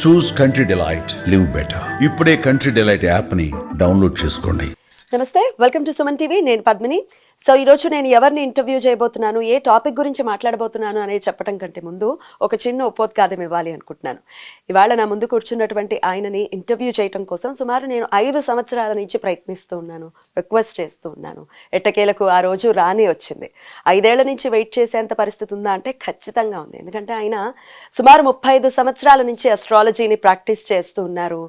చూస్ country delight, live better. ఇప్పుడే country delight యాప్ని download చేసుకోండి. నమస్తే, వెల్కమ్ టు సుమన్ టీవీ. నేను పద్మిని. సో ఈరోజు నేను ఎవరిని ఇంటర్వ్యూ చేయబోతున్నాను, ఏ టాపిక్ గురించి మాట్లాడబోతున్నాను అనేది చెప్పడం కంటే ముందు ఒక చిన్న ఉపోద్ఘాతం ఇవ్వాలి అనుకుంటున్నాను. ఇవాళ నా ముందు కూర్చున్నటువంటి ఆయనని ఇంటర్వ్యూ చేయడం కోసం సుమారు నేను 5 సంవత్సరాల నుంచి ప్రయత్నిస్తూ ఉన్నాను, రిక్వెస్ట్ చేస్తూ ఉన్నాను. ఎట్టకేలకు ఆ రోజు రానే వచ్చింది. 5 ఏళ్ల నుంచి వెయిట్ చేసేంత పరిస్థితి ఉందా అంటే ఖచ్చితంగా ఉంది. ఎందుకంటే ఆయన సుమారు 35 సంవత్సరాల నుంచి అస్ట్రాలజీని ప్రాక్టీస్ చేస్తూ ఉన్నారు.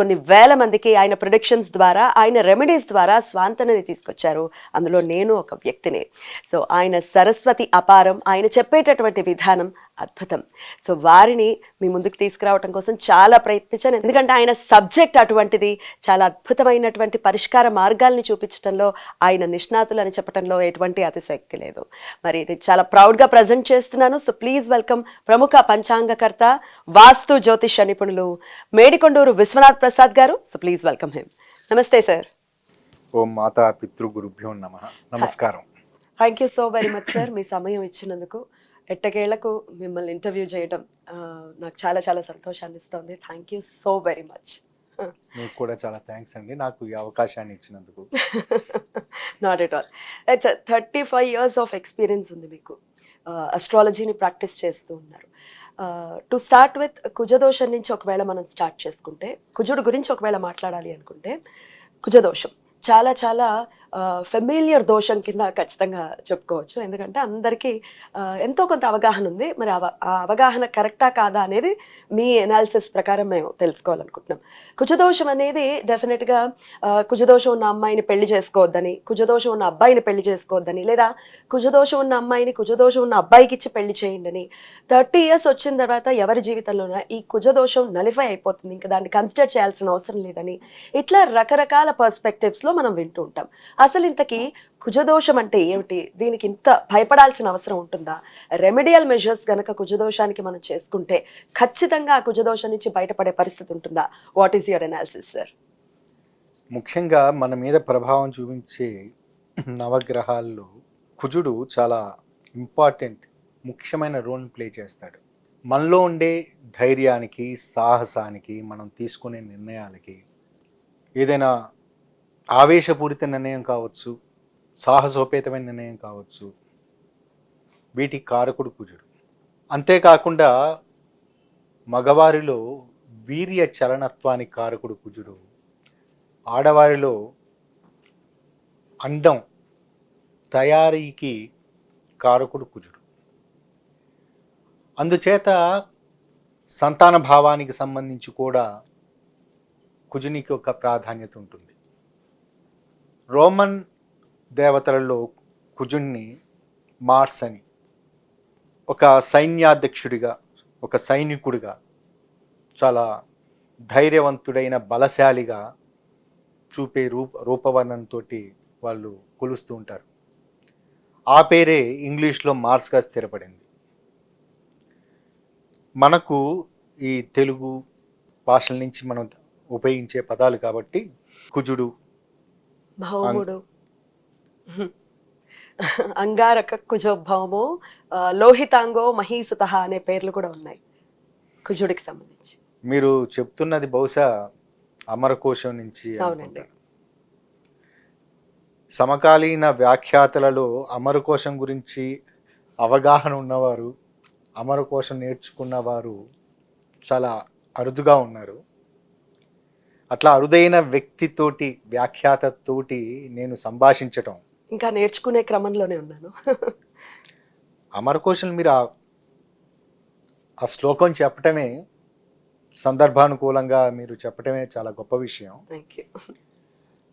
కొన్ని వేల మందికి ఆయన ప్రిడిక్షన్స్ ద్వారా, ఆయన రెమెడీస్ ద్వారా స్వాంతనని తీసుకొచ్చారు. అందులో నేను ఒక వ్యక్తిని. సో ఆయన సరస్వతి అపారం, ఆయన చెప్పేటటువంటి విధానం అద్భుతం. సో వారిని మీ ముందుకు తీసుకురావడం కోసం చాలా ప్రయత్నించాను. ఎందుకంటే ఆయన సబ్జెక్ట్ అటువంటిది. చాలా అద్భుతమైనటువంటి పరిష్కార మార్గాల్ని చూపించడంలో ఆయన నిష్ణాతులు అని చెప్పడంలో ఎటువంటి అతిశక్తి లేదు. మరి ఇది చాలా ప్రౌడ్గా ప్రజెంట్ చేస్తున్నాను. సో ప్లీజ్ వెల్కమ్ ప్రముఖ పంచాంగకర్త, వాస్తు జ్యోతిష నిపుణులు Medikonduru Viswanath Prasad garu. So please welcome him. నమస్తే సార్. ఓం మాతా పితృ గురుభ్యో నమః. నమస్కారం. Thank you so very much sir, మీ సమయం ఇచ్చినందుకు. ఎట్టకేళ్లకు మిమ్మల్ని ఇంటర్వ్యూ చేయడం నాకు చాలా చాలా సంతోషాన్ని ఇస్తుంది. Thank you so very much. మీకు కూడా చాలా థ్యాంక్స్ అండి, నాకు ఈ అవకాశాన్ని ఇచ్చినందుకు. Not at all. It's 35 years of experience ఉంది మీకు. అస్ట్రాలజీని ప్రాక్టీస్ చేస్తూ ఉన్నారు. టు స్టార్ట్ విత్ కుజదోషం నుంచి ఒకవేళ మనం స్టార్ట్ చేసుకుంటే, కుజుడు గురించి ఒకవేళ మాట్లాడాలి అనుకుంటే, కుజదోషం చాలా చాలా ఫెమిలియర్ దోషం కింద ఖచ్చితంగా చెప్పుకోవచ్చు. ఎందుకంటే అందరికీ ఎంతో కొంత అవగాహన ఉంది. మరి ఆ అవగాహన కరెక్టా కాదా అనేది మీ ఎనాలిసిస్ ప్రకారం మేము తెలుసుకోవాలనుకుంటున్నాం. కుజదోషం అనేది డెఫినెట్గా కుజదోషం ఉన్న అమ్మాయిని పెళ్లి చేసుకోవద్దని, కుజదోషం ఉన్న అబ్బాయిని పెళ్లి చేసుకోవద్దని, లేదా కుజదోషం ఉన్న అమ్మాయిని కుజదోషం ఉన్న అబ్బాయికి ఇచ్చి పెళ్లి చేయండి. 30 years వచ్చిన తర్వాత ఎవరి జీవితంలోనూ ఈ కుజదోషం నలిఫై అయిపోతుంది, ఇంకా దాన్ని కన్సిడర్ చేయాల్సిన అవసరం లేదని, ఇట్లా రకరకాల పర్స్పెక్టివ్స్లో మనం వింటూ ఉంటాం. అసలు ఇంతకీ కుజదోషం అంటే ఏమిటి? దీనికి ఇంత భయపడాల్సిన అవసరం ఉంటుందా? రెమెడియల్ మెజర్స్ గనక కుజదోషానికి మనం చేసుకుంటే ఖచ్చితంగా ఆ కుజదోషం నుంచి బయటపడే పరిస్థితి ఉంటుందా? What is your analysis sir? ముఖ్యంగా మన మీద ప్రభావం చూపించే నవగ్రహాల్లో కుజుడు చాలా ఇంపార్టెంట్, ముఖ్యమైన రోల్ ప్లే చేస్తాడు. మనలో ఉండే ధైర్యానికి, సాహసానికి, మనం తీసుకునే నిర్ణయాలకి, ఏదైనా ఆవేశపూరిత నిర్ణయం కావచ్చు, సాహసోపేతమైన నిర్ణయం కావచ్చు, వీటికి కారకుడు కుజుడు. అంతేకాకుండా మగవారిలో వీర్య చలనత్వానికి కారకుడు కుజుడు, ఆడవారిలో అండం తయారీకి కారకుడు కుజుడు. అందుచేత సంతాన భావానికి సంబంధించి కూడా కుజునికి ఒక ప్రాధాన్యత ఉంటుంది. రోమన్ దేవతలలో కుజుణ్ణి మార్స్ అని, ఒక సైన్యాధ్యక్షుడిగా, ఒక సైనికుడిగా, చాలా ధైర్యవంతుడైన బలశాలిగా చూపే రూపవర్ణంతో వాళ్ళు కొలుస్తూ ఉంటారు. ఆ పేరే ఇంగ్లీష్లో మార్స్గా స్థిరపడింది. మనకు ఈ తెలుగు భాషల నుంచి మనం ఉపయోగించే పదాలు కాబట్టి కుజుడు, భౌముడు, అంగారక కుజోభౌమో, లోహితాంగో, మహీసుత అనే పేర్లు కూడా ఉన్నాయి కుజుడికి సంబంధించి. మీరు చెప్తున్నది బహుశా అమరకోశం నుంచి. అవునండి. సమకాలీన వ్యాఖ్యాతలలో అమరకోశం గురించి అవగాహన ఉన్నవారు, అమరకోశం నేర్చుకున్నవారు చాలా అరుదుగా ఉన్నారు. అట్లా అరుదైన వ్యక్తితోటి, వ్యాఖ్యాతతోటి నేను సంభాషించటం, ఇంకా నేర్చుకునే క్రమంలోనే ఉన్నాను. అమరకోశం మీరు ఆ శ్లోకం చెప్పటమే, సందర్భానుకూలంగా మీరు చెప్పటమే చాలా గొప్ప విషయం. Thank you.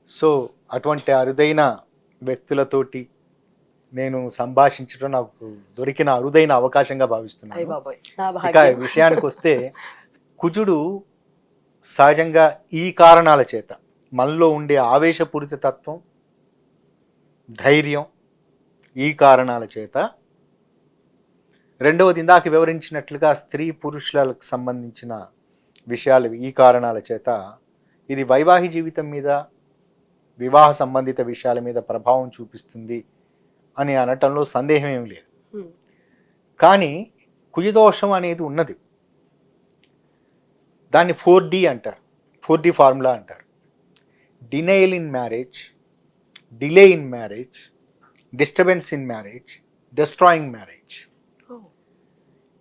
సో అటువంటి అరుదైన వ్యక్తులతోటి నేను సంభాషించడం నాకు దొరికిన అరుదైన అవకాశంగా భావిస్తున్నాను. ఇక విషయానికి వస్తే, కుజుడు సహజంగా ఈ కారణాల చేత, మనలో ఉండే ఆవేశపూరిత తత్వం, ధైర్యం, ఈ కారణాల చేత. రెండవది ఇందాక వివరించినట్లుగా స్త్రీ పురుషులకు సంబంధించిన విషయాలు, ఈ కారణాల చేత ఇది వైవాహిక జీవితం మీద, వివాహ సంబంధిత విషయాల మీద ప్రభావం చూపిస్తుంది అని అనటంలో సందేహం ఏమి లేదు. కానీ కుజదోషం అనేది ఉన్నది. దాన్ని 4D అంటారు, 4D ఫార్ములా అంటారు. Denial in marriage, delay in marriage, disturbance in marriage, destroying marriage.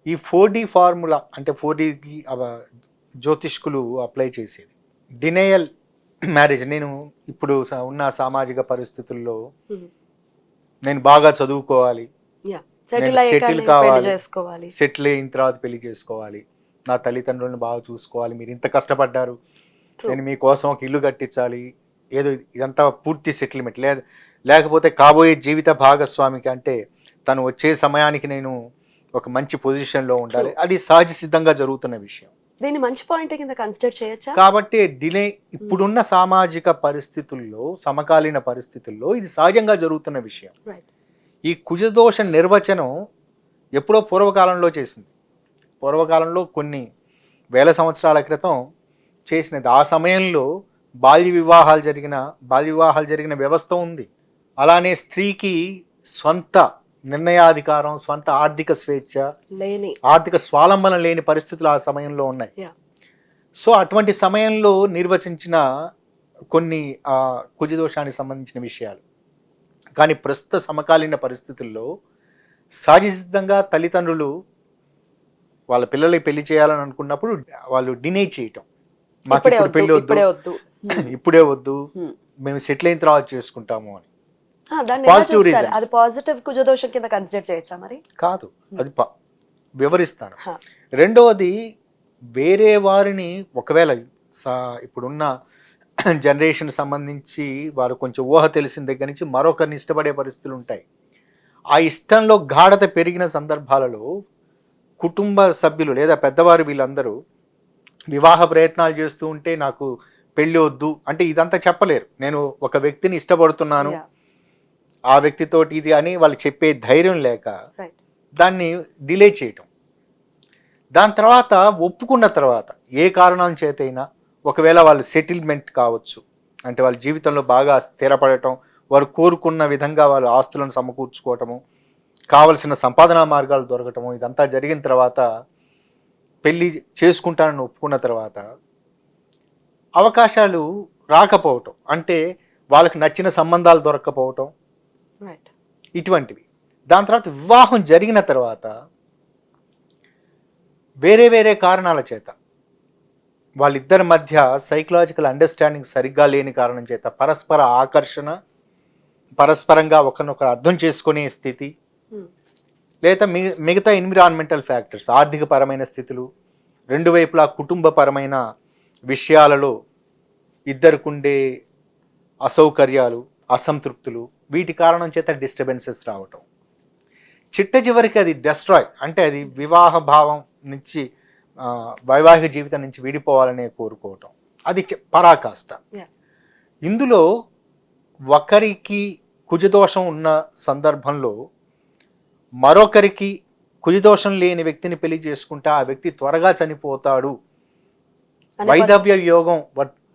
ఈ 4D ఫార్ములా అంటే 4Dకి జ్యోతిష్కులు అప్లై చేసేది. డినయల్ మ్యారేజ్, నేను ఇప్పుడు ఉన్న సామాజిక పరిస్థితుల్లో నేను బాగా చదువుకోవాలి, సెటిల్ కావాలి, సెటిల్ అయిన తర్వాత పెళ్లి చేసుకోవాలి, నా తల్లిదండ్రులను బాగా చూసుకోవాలి, మీరు ఇంత కష్టపడ్డారు, నేను మీకోసం ఒక ఇల్లు కట్టించాలి, ఏదో ఇదంతా పూర్తి సెటిల్మెంట్. లేకపోతే కాబోయే జీవిత భాగస్వామికి అంటే తను వచ్చే సమయానికి నేను ఒక మంచి పొజిషన్లో ఉండాలి, అది సహజ సిద్ధంగా జరుగుతున్న విషయం. దీన్ని మంచి పాయింట్ కింద కన్సిడర్ చేయొచ్చా? కాబట్టి డిలే ఇప్పుడున్న సామాజిక పరిస్థితుల్లో, సమకాలీన పరిస్థితుల్లో ఇది సహజంగా జరుగుతున్న విషయం. ఈ కుజదోష నిర్వచనం ఎప్పుడో పూర్వకాలంలో చేసింది, పూర్వకాలంలో కొన్ని వేల సంవత్సరాల క్రితం చేసినది. ఆ సమయంలో బాల్య వివాహాలు జరిగిన వ్యవస్థ ఉంది. అలానే స్త్రీకి స్వంత నిర్ణయాధికారం, స్వంత ఆర్థిక స్వేచ్ఛ, ఆర్థిక స్వాలంబన లేని పరిస్థితులు ఆ సమయంలో ఉన్నాయి. సో అటువంటి సమయంలో నిర్వచించిన కొన్ని కుజదోషానికి సంబంధించిన విషయాలు. కానీ ప్రస్తుత సమకాలీన పరిస్థితుల్లో సహజసిద్ధంగా తల్లిదండ్రులు వాళ్ళ పిల్లలకి పెళ్లి చేయాలని అనుకున్నప్పుడు వాళ్ళు డినై చేయటం, మాకు ఇప్పుడు పెళ్లి వద్దు, ఇప్పుడే వద్దు, మేము సెటిల్ అయిన తర్వాత చేసుకుంటాము అని. పాజిటివ్ రీజన్, అది పాజిటివ్ కుజదోషం కింద కన్సిడర్ చేయొచ్చా? మరి కాదు, అది వివరిస్తాను. రెండవది, వేరే వారిని ఒకవేళ ఇప్పుడున్న జనరేషన్ సంబంధించి వారు కొంచెం ఊహ తెలిసిన దగ్గర నుంచి మరొకరిని ఇష్టపడే పరిస్థితులు ఉంటాయి. ఆ ఇష్టంలో గాఢత పెరిగిన సందర్భాలలో కుటుంబ సభ్యులు లేదా పెద్దవారు వీళ్ళందరూ వివాహ ప్రయత్నాలు చేస్తూ ఉంటే నాకు పెళ్ళి వద్దు అంటే ఇదంతా చెప్పలేరు. నేను ఒక వ్యక్తిని ఇష్టపడుతున్నాను, ఆ వ్యక్తితోటి ఇది అని వాళ్ళు చెప్పే ధైర్యం లేక దాన్ని డిలే చేయటం. దాని తర్వాత ఒప్పుకున్న తర్వాత ఏ కారణం చేతైనా, ఒకవేళ వాళ్ళు సెటిల్మెంట్ కావచ్చు, అంటే వాళ్ళ జీవితంలో బాగా స్థిరపడటం, వారు కోరుకున్న విధంగా వాళ్ళు ఆస్తులను సమకూర్చుకోవటము, కావలసిన సంపాదనా మార్గాలు దొరకటము, ఇదంతా జరిగిన తర్వాత పెళ్ళి చేసుకుంటానని ఒప్పుకున్న తర్వాత అవకాశాలు రాకపోవటం, అంటే వాళ్ళకి నచ్చిన సంబంధాలు దొరక్కపోవటం, ఇటువంటివి. దాని తర్వాత వివాహం జరిగిన తర్వాత వేరే వేరే కారణాల చేత వాళ్ళిద్దరి మధ్య సైకలాజికల్ అండర్స్టాండింగ్ సరిగ్గా లేని కారణం చేత పరస్పర ఆకర్షణ, పరస్పరంగా ఒకరినొకరు అర్థం చేసుకునే స్థితి, లేదా మిగతా ఎన్విరాన్మెంటల్ ఫ్యాక్టర్స్, ఆర్థిక పరమైన స్థితులు, రెండు వైపులా కుటుంబపరమైన విషయాలలో ఇద్దరికుండే అసౌకర్యాలు, అసంతృప్తులు, వీటి కారణం చేత డిస్టర్బెన్సెస్ రావటం, చిట్ట చివరికి అది డెస్ట్రాయ్, అంటే అది వివాహ భావం నుంచి, వైవాహిక జీవితం నుంచి విడిపోవాలనే కోరుకోవటం, అది పరాకాష్ట. ఇందులో ఒకరికి కుజదోషం ఉన్న సందర్భంలో మరొకరికి కుజదోషం లేని వ్యక్తిని పెళ్లి చేసుకుంటే ఆ వ్యక్తి త్వరగా చనిపోతాడు, వైధవ్య యోగం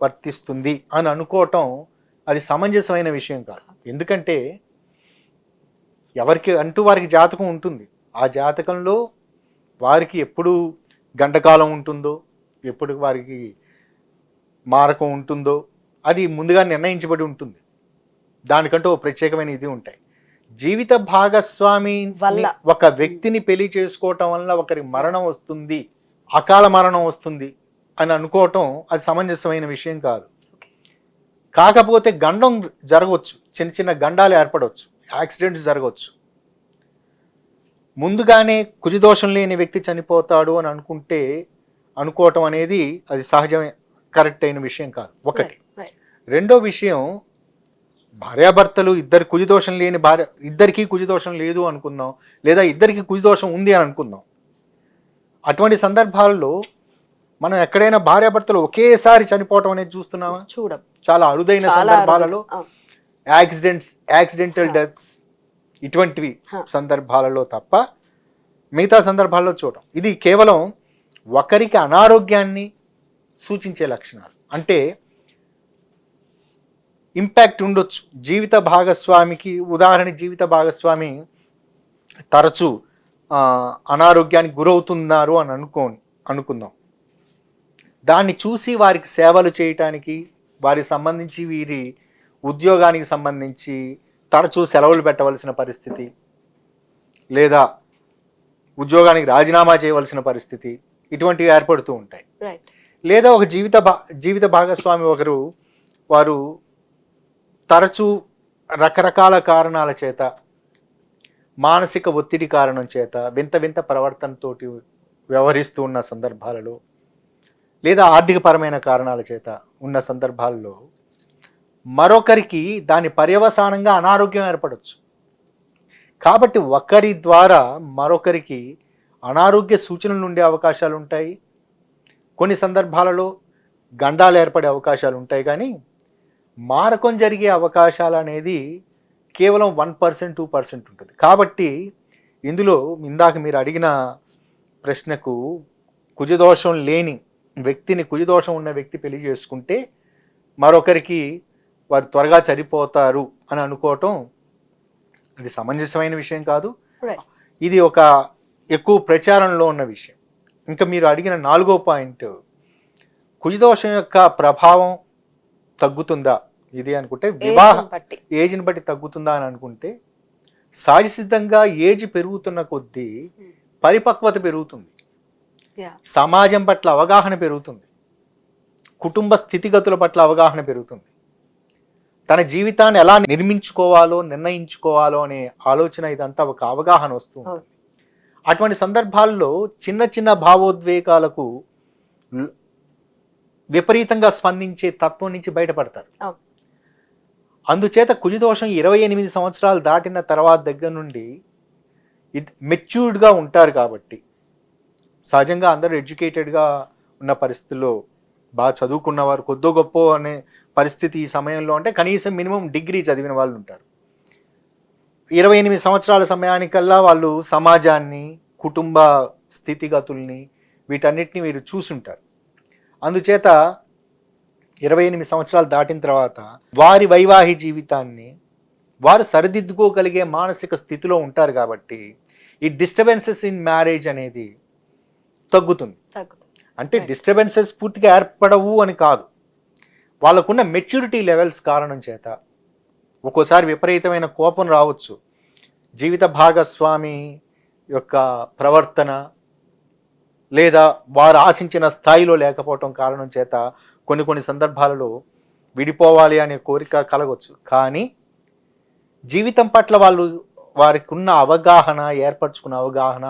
వర్తిస్తుంది అని అనుకోవటం అది సమంజసమైన విషయం కాదు. ఎందుకంటే ఎవరికి అంటూ వారికి జాతకం ఉంటుంది, ఆ జాతకంలో వారికి ఎప్పుడు గంటకాలం ఉంటుందో, ఎప్పుడు వారికి మారకం ఉంటుందో అది ముందుగా నిర్ణయించబడి ఉంటుంది. దానికంటూ ఒక ప్రత్యేకమైన ఇది ఉంటాయి. జీవిత భాగస్వామి ఒక వ్యక్తిని పెళ్లి చేసుకోవటం వల్ల ఒకరి మరణం వస్తుంది, అకాల మరణం వస్తుంది అని అనుకోవటం అది సమంజసమైన విషయం కాదు. కాకపోతే గండం జరగవచ్చు, చిన్న చిన్న గండాలు ఏర్పడవచ్చు, యాక్సిడెంట్స్ జరగవచ్చు. ముందుగానే కుజదోషం లేని వ్యక్తి చనిపోతాడు అని అనుకోవటం అనేది అది సహజమే, కరెక్ట్ అయిన విషయం కాదు, ఒకటి. రెండో విషయం, భార్యాభర్తలు ఇద్దరు కుజదోషం లేని ఇద్దరికీ కుజదోషం లేదు అనుకుందాం, లేదా ఇద్దరికి కుజదోషం ఉంది అని అనుకుందాం. అటువంటి సందర్భాల్లో మనం ఎక్కడైనా భార్యాభర్తలు ఒకేసారి చనిపోవటం అనేది చూస్తున్నామా? చాలా అరుదైన సందర్భాలలో యాక్సిడెంటల్ డెత్స్, ఇటువంటివి సందర్భాలలో తప్ప మిగతా సందర్భాల్లో చూడటం. ఇది కేవలం ఒకరికి అనారోగ్యాన్ని సూచించే లక్షణాలు, అంటే ఇంపాక్ట్ ఉండొచ్చు. జీవిత భాగస్వామికి ఉదాహరణ, జీవిత భాగస్వామి తరచూ అనారోగ్యానికి గురవుతున్నారు అని అనుకుందాం. దాన్ని చూసి వారికి సేవలు చేయటానికి, వారికి సంబంధించి వీరి ఉద్యోగానికి సంబంధించి తరచూ సెలవులు పెట్టవలసిన పరిస్థితి, లేదా ఉద్యోగానికి రాజీనామా చేయవలసిన పరిస్థితి, ఇటువంటివి ఏర్పడుతూ ఉంటాయి. రైట్. లేదా ఒక జీవిత భాగస్వామి వారు తరచూ రకరకాల కారణాల చేత, మానసిక ఒత్తిడి కారణం చేత వింత వింత ప్రవర్తనతోటి వ్యవహరిస్తూ ఉన్న సందర్భాలలో, లేదా ఆర్థికపరమైన కారణాల చేత ఉన్న సందర్భాల్లో మరొకరికి దాని పర్యవసానంగా అనారోగ్యం ఏర్పడవచ్చు. కాబట్టి ఒకరి ద్వారా మరొకరికి అనారోగ్య సూచనలు ఉండే అవకాశాలు ఉంటాయి. కొన్ని సందర్భాలలో గండాలు ఏర్పడే అవకాశాలు ఉంటాయి. కానీ మారకం జరిగే అవకాశాలు అనేది కేవలం 1%, 2% ఉంటుంది. కాబట్టి ఇందులో ఇందాక మీరు అడిగిన ప్రశ్నకు, కుజదోషం లేని వ్యక్తిని, కుజదోషం ఉన్న వ్యక్తి పెళ్లి చేసుకుంటే మరొకరికి వారు త్వరగా చనిపోతారు అని అనుకోవటం అది సమంజసమైన విషయం కాదు. ఇది ఒక ఎక్కువ ప్రచారంలో ఉన్న విషయం. ఇంకా మీరు అడిగిన 4వ పాయింట్, కుజదోషం యొక్క ప్రభావం తగ్గుతుందా ఇది అనుకుంటే, ఏజ్ని బట్టి తగ్గుతుందా అని అనుకుంటే, సహజసిద్ధంగా ఏజ్ పెరుగుతున్న కొద్దీ పరిపక్వత పెరుగుతుంది, సమాజం పట్ల అవగాహన పెరుగుతుంది, కుటుంబ స్థితిగతుల పట్ల అవగాహన పెరుగుతుంది, తన జీవితాన్ని ఎలా నిర్మించుకోవాలో, నిర్ణయించుకోవాలో అనే ఆలోచన, ఇదంతా ఒక అవగాహన వస్తుంది. అటువంటి సందర్భాల్లో చిన్న చిన్న భావోద్వేగాలకు విపరీతంగా స్పందించే తత్వం నుంచి బయటపడతారు. అందుచేత కుజదోషం 28 సంవత్సరాలు దాటిన తర్వాత దగ్గర నుండి మెచ్యూర్డ్గా ఉంటారు. కాబట్టి సహజంగా అందరూ ఎడ్యుకేటెడ్గా ఉన్న పరిస్థితుల్లో, బాగా చదువుకున్నవారు, కొద్దో గొప్ప అనే పరిస్థితి ఈ సమయంలో అంటే కనీసం మినిమం డిగ్రీ చదివిన వాళ్ళు ఉంటారు. 28 సంవత్సరాల సమయానికల్లా వాళ్ళు సమాజాన్ని, కుటుంబ స్థితిగతుల్ని, వీటన్నిటిని మీరు చూసుంటారు. అందుచేత 28 సంవత్సరాలు దాటిన తర్వాత వారి వైవాహిక జీవితాన్ని వారు సరిదిద్దుకోగలిగే మానసిక స్థితిలో ఉంటారు. కాబట్టి ఈ డిస్టర్బెన్సెస్ ఇన్ మ్యారేజ్ అనేది తగ్గుతుంది. అంటే డిస్టర్బెన్సెస్ పూర్తిగా ఏర్పడవు అని కాదు, వాళ్ళకున్న మెచ్యూరిటీ లెవెల్స్ కారణం చేత ఒక్కోసారి విపరీతమైన కోపం రావచ్చు. జీవిత భాగస్వామి యొక్క ప్రవర్తన లేదా వారు ఆశించిన స్థాయిలో లేకపోవటం కారణం చేత కొన్ని సందర్భాలలో విడిపోవాలి అనే కోరిక కలగవచ్చు. కానీ జీవితం పట్ల వారికి ఉన్న అవగాహన, ఏర్పరచుకున్న అవగాహన,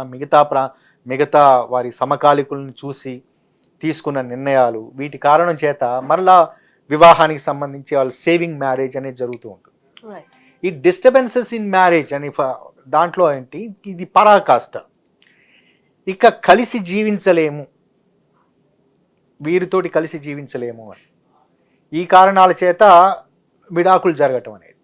మిగతా వారి సమకాలికులను చూసి తీసుకున్న నిర్ణయాలు, వీటి కారణం చేత మరలా వివాహానికి సంబంధించి వాళ్ళు సేవింగ్ మ్యారేజ్ అనేది జరుగుతూ ఉంటుంది. ఈ డిస్టర్బెన్సెస్ ఇన్ మ్యారేజ్ అని దాంట్లో ఏంటి, ఇది పరాకాష్ట. ఇక కలిసి జీవించలేము, వీరితోటి కలిసి జీవించలేము అని ఈ కారణాల చేత విడాకులు జరగటం అనేది.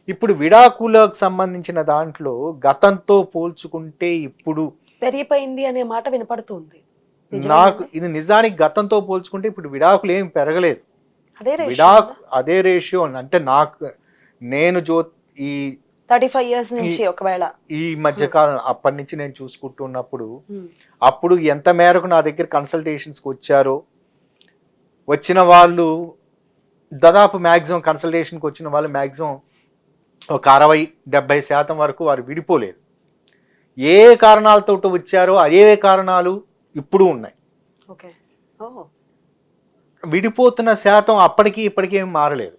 ఇప్పుడు విడాకులకు సంబంధించిన దాంట్లో గతంతో పోల్చుకుంటే ఇప్పుడు పెరిగిపోయింది అనే మాట వినపడుతుంది. నాకు ఇది నిజానికి గతంతో పోల్చుకుంటే ఇప్పుడు విడాకులు ఏం పెరగలేదు. అదే రేషియో అంటే నేను ఈ 35 years నుంచి ఒకవేళ ఈ మధ్య కాలం అప్పటి నుంచి నేను చూసుకుంటున్నప్పుడు అప్పుడు ఎంత మేరకు నా దగ్గర కన్సల్టేషన్స్కి వచ్చారో, వచ్చిన వాళ్ళు దాదాపు మ్యాక్సిమం కన్సల్టేషన్కి వచ్చిన వాళ్ళు మ్యాక్సిమం ఒక 60-70% వరకు వారు విడిపోలేదు. ఏ కారణాలతో వచ్చారో అదే కారణాలు ఇప్పుడు ఉన్నాయి. విడిపోతున్న శాతం అప్పటికి ఇప్పటికీ ఏమి మారలేదు.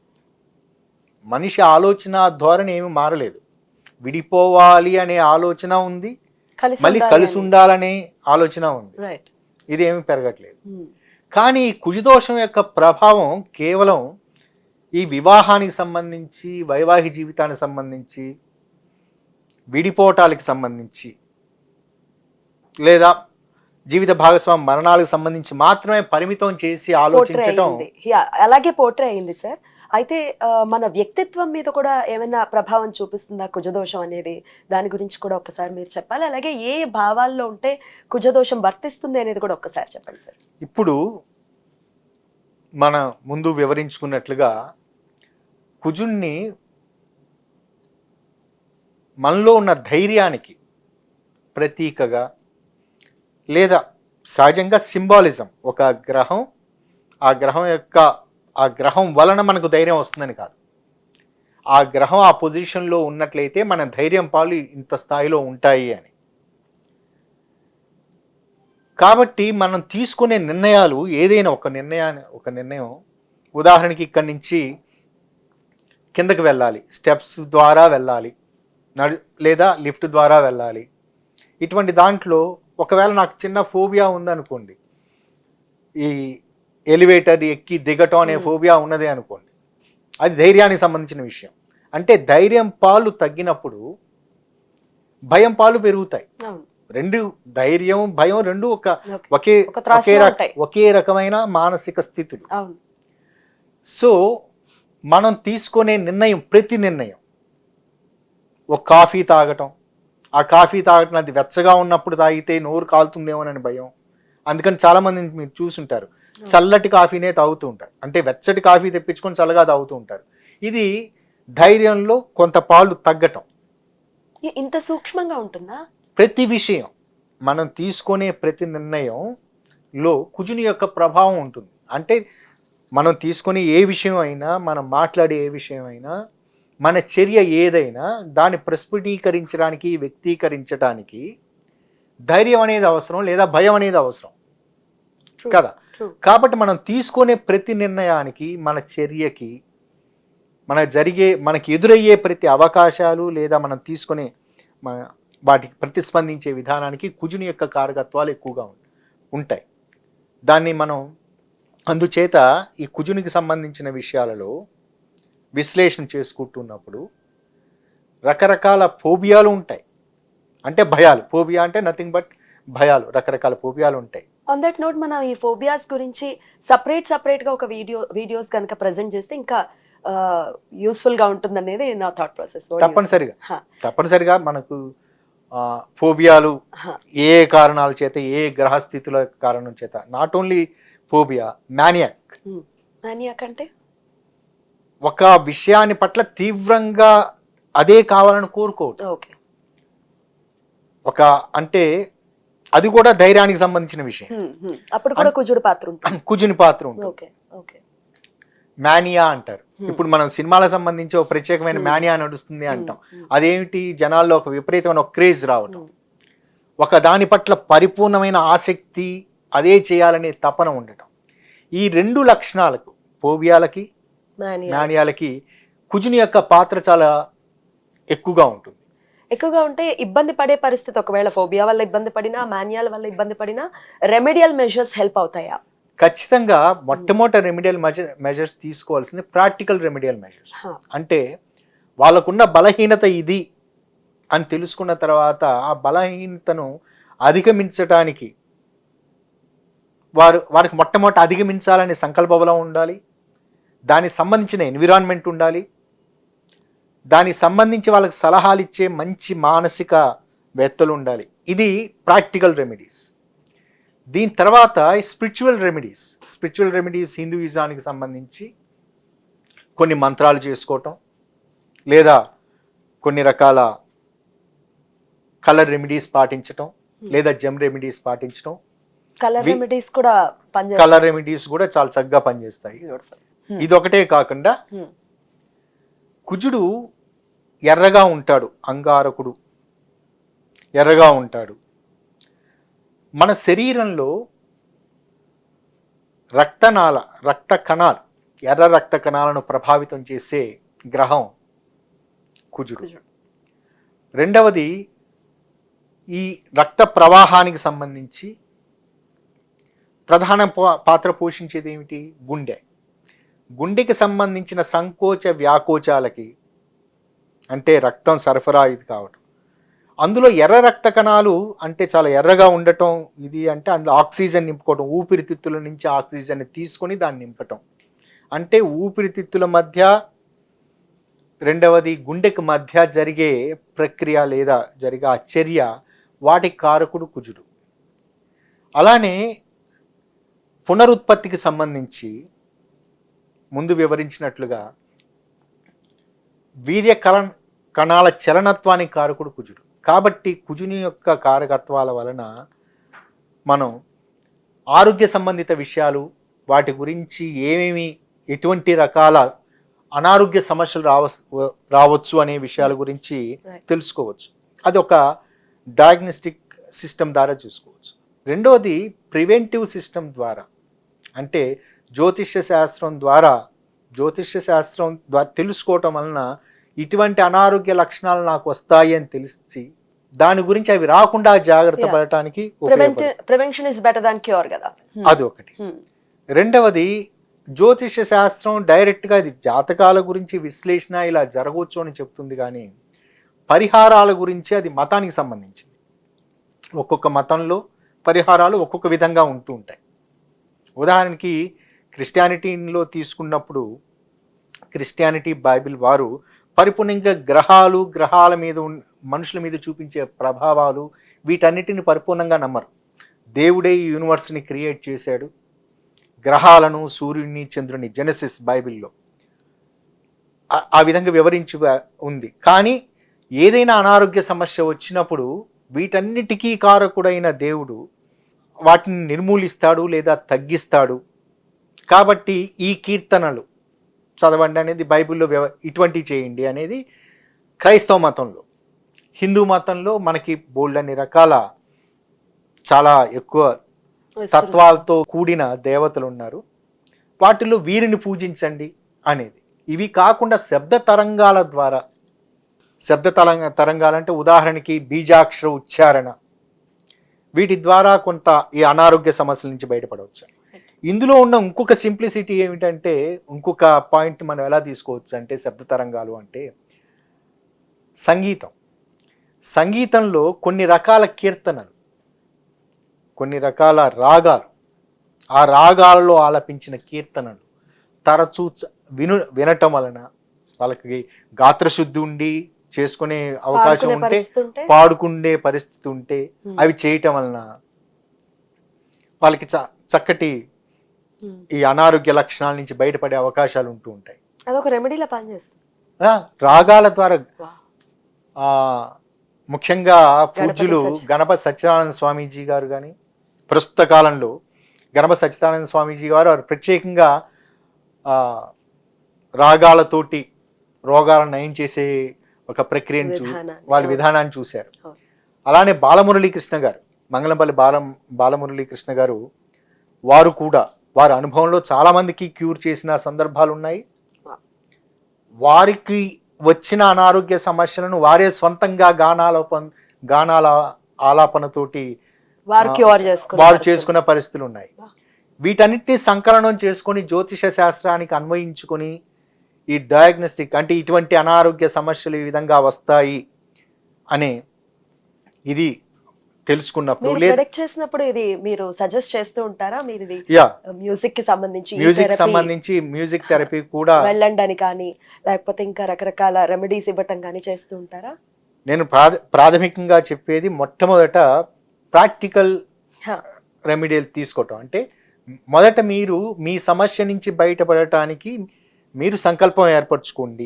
మనిషి ఆలోచన ధోరణి ఏమి మారలేదు. విడిపోవాలి అనే ఆలోచన ఉంది, మళ్ళీ కలిసి ఉండాలనే ఆలోచన ఉంది. ఇది ఏమి పెరగట్లేదు. కానీ కుజదోషం యొక్క ప్రభావం కేవలం ఈ వివాహానికి సంబంధించి, వైవాహిక జీవితానికి సంబంధించి, విడిపోవటానికి సంబంధించి, లేదా జీవిత భాగస్వామి మరణాలకు సంబంధించి మాత్రమే పరిమితం చేసి ఆలోచించడం. అలాగే పోర్ట్రే అయింది సార్. అయితే మన వ్యక్తిత్వం మీద కూడా ఏమైనా ప్రభావం చూపిస్తుందా కుజదోషం అనేది? దాని గురించి కూడా ఒక్కసారి మీరు చెప్పాలి. అలాగే ఏ భావాల్లో ఉంటే కుజదోషం వర్తిస్తుంది అనేది కూడా ఒక్కసారి చెప్పండి సార్. ఇప్పుడు మన ముందు వివరించుకున్నట్లుగా కుజుణ్ణి మనలో ఉన్న ధైర్యానికి ప్రతీకగా, లేదా సహజంగా సింబాలిజం. ఒక గ్రహం, ఆ గ్రహం వలన మనకు ధైర్యం వస్తుందని కాదు. ఆ గ్రహం ఆ పొజిషన్లో ఉన్నట్లయితే మన ధైర్యం పాలు ఇంత స్థాయిలో ఉంటాయి అని. కాబట్టి మనం తీసుకునే నిర్ణయాలు ఏదైనా ఒక నిర్ణయం, ఉదాహరణకి ఇక్కడి నుంచి కిందకి వెళ్ళాలి, స్టెప్స్ ద్వారా వెళ్ళాలి, లేదా లిఫ్ట్ ద్వారా వెళ్ళాలి. ఇటువంటి దాంట్లో ఒకవేళ నాకు చిన్న ఫోబియా ఉందనుకోండి, ఈ ఎలివేటర్ ఎక్కి దిగటం అనే ఫోబియా ఉన్నదే అనుకోండి, అది ధైర్యానికి సంబంధించిన విషయం. అంటే ధైర్యం పాలు తగ్గినప్పుడు భయం పాలు పెరుగుతాయి. రెండు, ధైర్యం భయం రెండు ఒకే రకమైన మానసిక స్థితులు. సో మనం తీసుకునే నిర్ణయం, ప్రతి నిర్ణయం, ఒక కాఫీ తాగటం, ఆ కాఫీ తాగటం అది వెచ్చగా ఉన్నప్పుడు తాగితే నోరు కాలుతుందేమోనని భయం. అందుకని చాలా మంది మీరు చూసుంటారు, చల్లటి కాఫీనే తాగుతూ ఉంటారు. అంటే వెచ్చటి కాఫీ తెప్పించుకొని చల్లగా తాగుతూ ఉంటారు. ఇది ధైర్యంలో కొంత పాలు తగ్గటం. ఇంత సూక్ష్మంగా ఉంటుందా? ప్రతి విషయం, మనం తీసుకునే ప్రతి నిర్ణయంలో కుజుని యొక్క ప్రభావం ఉంటుంది. అంటే మనం తీసుకునే ఏ విషయం అయినా, మనం మాట్లాడే ఏ విషయం అయినా, మన చర్య ఏదైనా దాన్ని ప్రస్ఫుటీకరించడానికి, వ్యక్తీకరించడానికి ధైర్యం అనేది అవసరం, లేదా భయం అనేది అవసరం కదా. కాబట్టి మనం తీసుకునే ప్రతి నిర్ణయానికి, మన చర్యకి, మనకి ఎదురయ్యే ప్రతి అవకాశాలు, లేదా మనం తీసుకునే వాటికి ప్రతిస్పందించే విధానానికి కుజుని యొక్క కారకత్వాలు ఎక్కువగా ఉంటాయి. దాన్ని మనం అందుచేత ఈ కుజునికి సంబంధించిన విషయాలలో విశ్లేషణ చేసుకుంటున్నప్పుడు రకరకాల ఫోబియాలు ఉంటాయి. అంటే భయాలు, ఫోబియా అంటే నథింగ్ బట్ భయాలు, రకరకాల ఫోబియాలు ఉంటాయి. ఆన్ దట్ నోట్, మనం ఈ ఫోబియాస్ గురించి సపరేట్ గా ఒక వీడియోస్ కనుక ప్రెజెంట్ చేస్తే ఇంకా యూస్ఫుల్ గా ఉంటుంది అనేది నా థాట్ ప్రాసెస్. తప్పనిసరిగా మనకు ఫోబియాలు ఏ కారణాల చేత, ఏ గ్రహస్థితుల కారణం చేత, నాట్ ఓన్లీ ఫోబియా, మానియాక్ అంటే ఒక విషయాన్ని పట్ల తీవ్రంగా అదే కావాలని కోరుకోవటం. అంటే అది కూడా ధైర్యానికి సంబంధించిన విషయం. అప్పుడు కూడా కుజుని పాత్ర ఉంటుంది. మానియా అంటారు. ఇప్పుడు మనం సినిమాలకు సంబంధించి ఒక ప్రత్యేకమైన మానియా నడుస్తుంది అంటాం. అదేమిటి, జనాల్లో ఒక విపరీతమైన ఒక క్రేజ్ రావటం, ఒక దాని పట్ల పరిపూర్ణమైన ఆసక్తి, అదే చేయాలనే తపన ఉండటం. ఈ రెండు లక్షణాలకు, ఫోబియాలకి, మానియాలకి కుజుని యొక్క పాత్ర చాలా ఎక్కువగా ఉంటే ఇబ్బంది పడే పరిస్థితి, ఒకవేళ ఫోబియా వల్ల ఇబ్బంది పడినా, మానియాల వల్ల ఇబ్బంది పడినా రెమెడియల్ మెజర్స్ హెల్ప్ అవుతాయా? ఖచ్చితంగా మొట్టమొదటి రెమెడియల్ మెజర్స్ తీసుకోవాల్సింది ప్రాక్టికల్ రెమెడియల్ మెజర్స్. అంటే వాళ్ళకున్న బలహీనత ఇది అని తెలుసుకున్న తర్వాత ఆ బలహీనతను అధిగమించడానికి వారికి మొట్టమొదటి అధిగమించాలనే సంకల్ప బలం ఉండాలి, దానికి సంబంధించిన ఎన్విరాన్మెంట్ ఉండాలి, దానికి సంబంధించి వాళ్ళకి సలహాలు ఇచ్చే మంచి మానసిక వేత్తలు ఉండాలి. ఇది ప్రాక్టికల్ రెమెడీస్. దీని తర్వాత స్పిరిచువల్ రెమెడీస్ హిందూయిజానికి సంబంధించి కొన్ని మంత్రాలు చేసుకోవటం, లేదా కొన్ని రకాల కలర్ రెమెడీస్ పాటించటం, లేదా జెమ్ రెమెడీస్ పాటించటం. కలర్ రెమెడీస్ కూడా చాలా చక్కగా పనిచేస్తాయి. ఇది ఒకటే కాకుండా కుజుడు ఎర్రగా ఉంటాడు, అంగారకుడు ఎర్రగా ఉంటాడు. మన శరీరంలో రక్త కణాలు, ఎర్ర రక్త కణాలను ప్రభావితం చేసే గ్రహం కుజుడు. రెండవది, ఈ రక్త ప్రవాహానికి సంబంధించి ప్రధాన పాత్ర పోషించేది ఏమిటి? గుండెకి సంబంధించిన సంకోచ వ్యాకోచాలకి, అంటే రక్తం సరఫరా ఇది కావటం, అందులో ఎర్ర రక్త కణాలు అంటే చాలా ఎర్రగా ఉండటం, ఇది అంటే అందులో ఆక్సిజన్ నింపుకోవటం, ఊపిరితిత్తుల నుంచి ఆక్సిజన్ తీసుకొని దాన్ని నింపటం. అంటే ఊపిరితిత్తుల మధ్య, రెండవది గుండెకి మధ్య జరిగే ప్రక్రియ లేదా జరిగే ఆ చర్య, వాటి కారకుడు కుజుడు. అలానే పునరుత్పత్తికి సంబంధించి ముందు వివరించినట్లుగా వీర్య కణాల చలనత్వానికి కారకుడు కుజుడు. కాబట్టి కుజుని యొక్క కారకత్వాల వలన మనం ఆరోగ్య సంబంధిత విషయాలు, వాటి గురించి ఏమేమి ఎటువంటి రకాల అనారోగ్య సమస్యలు రావచ్చు అనే విషయాల గురించి తెలుసుకోవచ్చు. అది ఒక డయాగ్నోస్టిక్ సిస్టమ్ ద్వారా చూసుకోవచ్చు. రెండవది ప్రివెంటివ్ సిస్టమ్ ద్వారా, అంటే జ్యోతిష్య శాస్త్రం ద్వారా తెలుసుకోవటం వలన ఇటువంటి అనారోగ్య లక్షణాలు నాకు వస్తాయి అని తెలిసి దాని గురించి అవి రాకుండా జాగ్రత్త పడటానికి prevention is better than cure కదా. అది ఒకటి. రెండవది జ్యోతిష్య శాస్త్రం డైరెక్ట్గా ఇది జాతకాల గురించి విశ్లేషణ ఇలా జరగవచ్చు అని చెప్తుంది, కానీ పరిహారాల గురించి అది మతానికి సంబంధించింది. ఒక్కొక్క మతంలో పరిహారాలు ఒక్కొక్క విధంగా ఉంటూ ఉంటాయి. ఉదాహరణకి క్రిస్టియానిటీలో తీసుకున్నప్పుడు క్రిస్టియానిటీ బైబిల్ వారు పరిపూర్ణంగా గ్రహాల మీద మనుషుల మీద చూపించే ప్రభావాలు వీటన్నిటిని పరిపూర్ణంగా నమ్మరు. దేవుడే ఈ యూనివర్స్ని క్రియేట్ చేశాడు, గ్రహాలను, సూర్యుడిని, చంద్రుని, జెనసిస్ బైబిల్లో ఆ విధంగా వివరించి ఉంది. కానీ ఏదైనా అనారోగ్య సమస్య వచ్చినప్పుడు వీటన్నిటికీ కారకుడైన దేవుడు వాటిని నిర్మూలిస్తాడు లేదా తగ్గిస్తాడు. కాబట్టి ఈ కీర్తనలు చదవండి అనేది బైబిల్లో, ఇటువంటివి చేయండి అనేది క్రైస్తవ మతంలో. హిందూ మతంలో మనకి బోల్డన్ని రకాల చాలా ఎక్కువ తత్వాలతో కూడిన దేవతలు ఉన్నారు, వాటిలో వీరిని పూజించండి అనేది. ఇవి కాకుండా శబ్ద తరంగాల ద్వారా, తరంగాలంటే ఉదాహరణకి బీజాక్షర ఉచ్చారణ, వీటి ద్వారా కొంత ఈ అనారోగ్య సమస్యల నుంచి బయటపడవచ్చు. ఇందులో ఉన్న ఇంకొక సింప్లిసిటీ ఏమిటంటే, ఇంకొక పాయింట్ మనం ఎలా తీసుకోవచ్చు అంటే, శబ్ద తరంగాలు అంటే సంగీతంలో కొన్ని రకాల కీర్తనలు, కొన్ని రకాల రాగాలు, ఆ రాగాలలో ఆలపించిన కీర్తనలు తరచూ వినటం వలన వాళ్ళకి గాత్రశుద్ధి ఉండి చేసుకునే అవకాశం ఉంటే, పాడుకునే పరిస్థితి ఉంటే అవి చేయటం వలన వాళ్ళకి చక్కటి ఈ అనారోగ్య లక్షణాల నుంచి బయటపడే అవకాశాలు ఉంటూ ఉంటాయి. అదొక రెమెడీలా పనిచేస్తుంది. రాగాల ద్వారా ముఖ్యంగా పూజ్యులు గణపతి సత్యనారాయణ స్వామీజీ గారు కానీ, ప్రస్తుత కాలంలో గణపతి సత్యనారాయణ స్వామీజీ గారు ప్రత్యేకంగా రాగాలతోటి రోగాలను నయం చేసే ఒక ప్రక్రియను వాళ్ళ విధానాన్ని చూశారు. అలానే బాలమురళీకృష్ణ గారు, మంగళంపల్లి బాలమురళీకృష్ణ గారు, వారు కూడా వారి అనుభవంలో చాలా మందికి క్యూర్ చేసిన సందర్భాలు ఉన్నాయి. వారికి వచ్చిన అనారోగ్య సమస్యలను వారే సొంతంగా గానాల ఆలాపనతోటి వారు చేసుకున్న పరిస్థితులు ఉన్నాయి. వీటన్నిటిని సంకలనం చేసుకొని జ్యోతిష శాస్త్రానికి అన్వయించుకొని ఈ డయాగ్నోస్టిక్, అంటే ఇటువంటి అనారోగ్య సమస్యలు ఈ విధంగా వస్తాయి అనే ఇది తెలుసుకున్నప్పుడు చేసినప్పుడు ఇది మీరు సజెస్ట్ చేస్తూ ఉంటారా? మీరు ఇది మ్యూజిక్ కి సంబంధించి మ్యూజిక్ థెరపీ కూడా వెళ్ళండి అని కానీ, లేకపోతే ఇంకా రకరకాల రెమెడీస్ ఇవ్వటం కానీ చేస్తూ ఉంటారా? నేను ప్రాథమికంగా చెప్పేది మొట్టమొదట ప్రాక్టికల్ రెమెడీలు తీసుకోవటం. అంటే మొదట మీరు మీ సమస్య నుంచి బయటపడటానికి మీరు సంకల్పం ఏర్పరచుకోండి.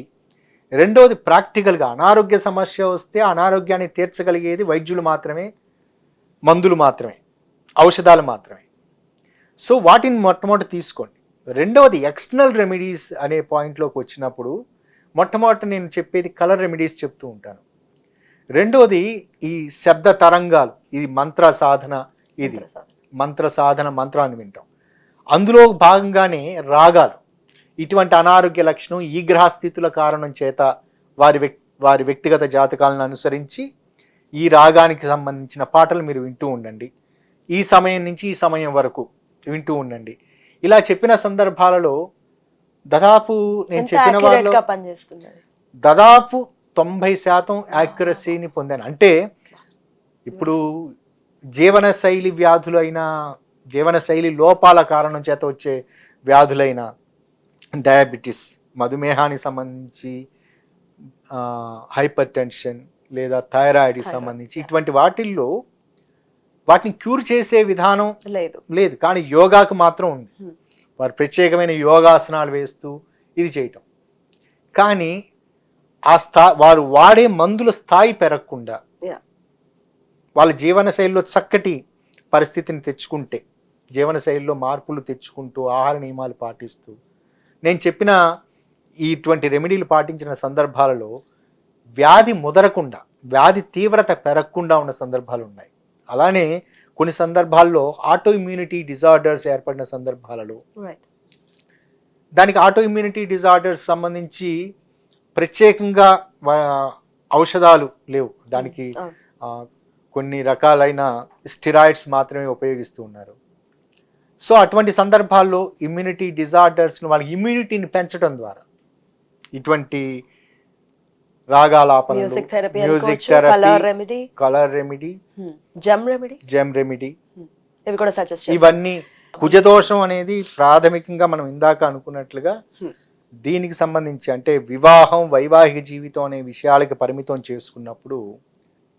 రెండవది ప్రాక్టికల్గా అనారోగ్య సమస్య వస్తే అనారోగ్యాన్ని తీర్చగలిగేది వైద్యులు మాత్రమే, మందులు మాత్రమే, ఔషధాలు మాత్రమే. సో వాటిని మొట్టమొదటి తీసుకోండి. రెండవది ఎక్స్టర్నల్ రెమెడీస్ అనే పాయింట్లోకి వచ్చినప్పుడు మొట్టమొదటి నేను చెప్పేది కలర్ రెమెడీస్ చెప్తూ ఉంటాను. రెండవది ఈ శబ్ద తరంగాలు, ఇది మంత్ర సాధన, ఇది మంత్ర సాధన, మంత్రాన్ని వింటాం. అందులో భాగంగానే రాగాలు, ఇటువంటి అనారోగ్య లక్షణం ఈ గ్రహస్థితుల కారణం చేత వారి వ్యక్తిగత జాతకాలను అనుసరించి ఈ రాగానికి సంబంధించిన పాటలు మీరు వింటూ ఉండండి. ఈ సమయం నుంచి ఈ సమయం వరకు వింటూ ఉండండి. ఇలా చెప్పిన సందర్భాలలో దాదాపు నేను చెప్పిన వాళ్ళు దాదాపు 90% యాక్యురసీని పొందాను. అంటే ఇప్పుడు జీవనశైలి వ్యాధులైన, జీవనశైలి లోపాల కారణం చేత వచ్చే వ్యాధులైన డయాబెటీస్, మధుమేహానికి సంబంధించి, హైపర్ టెన్షన్ లేదా థైరాయిడ్కి సంబంధించి ఇటువంటి వాటిని క్యూర్ చేసే విధానం లేదు. కానీ యోగాకు మాత్రం ఉంది. వారు ప్రత్యేకమైన యోగాసనాలు వేస్తూ ఇది చేయటం. కానీ వారు వాడే మందుల స్థాయి పెరగకుండా వాళ్ళ జీవన శైలిలో చక్కటి పరిస్థితిని తెచ్చుకుంటే జీవనశైలిలో మార్పులు తెచ్చుకుంటూ ఆహార నియమాలు పాటిస్తూ నేను చెప్పిన ఇటువంటి రెమెడీలు పాటించిన సందర్భాలలో వ్యాధి ముదరకుండా వ్యాధి తీవ్రత పెరగకుండా ఉన్న సందర్భాలు ఉన్నాయి. అలానే కొన్ని సందర్భాల్లో ఆటో ఇమ్యూనిటీ డిజార్డర్స్ ఏర్పడిన సందర్భాలలో దానికి ఆటో ఇమ్యూనిటీ డిజార్డర్స్ సంబంధించి ప్రత్యేకంగా ఔషధాలు లేవు. దానికి కొన్ని రకాలైన స్టిరాయిడ్స్ మాత్రమే ఉపయోగిస్తూ ఉన్నారు. సో అటువంటి సందర్భాల్లో ఇమ్యూనిటీ డిజార్డర్స్ను వాళ్ళ ఇమ్యూనిటీని పెంచడం ద్వారా ఇటువంటి రాగాలాపనలు, music therapy, colour remedy, gem remedy ఇవన్నీ కుజదోషం అనేది ప్రాథమికంగా మనం ఇందాక అనుకున్నట్లుగా దీనికి సంబంధించి అంటే వివాహం వైవాహిక జీవితం అనే విషయాలకి పరిమితం చేసుకున్నప్పుడు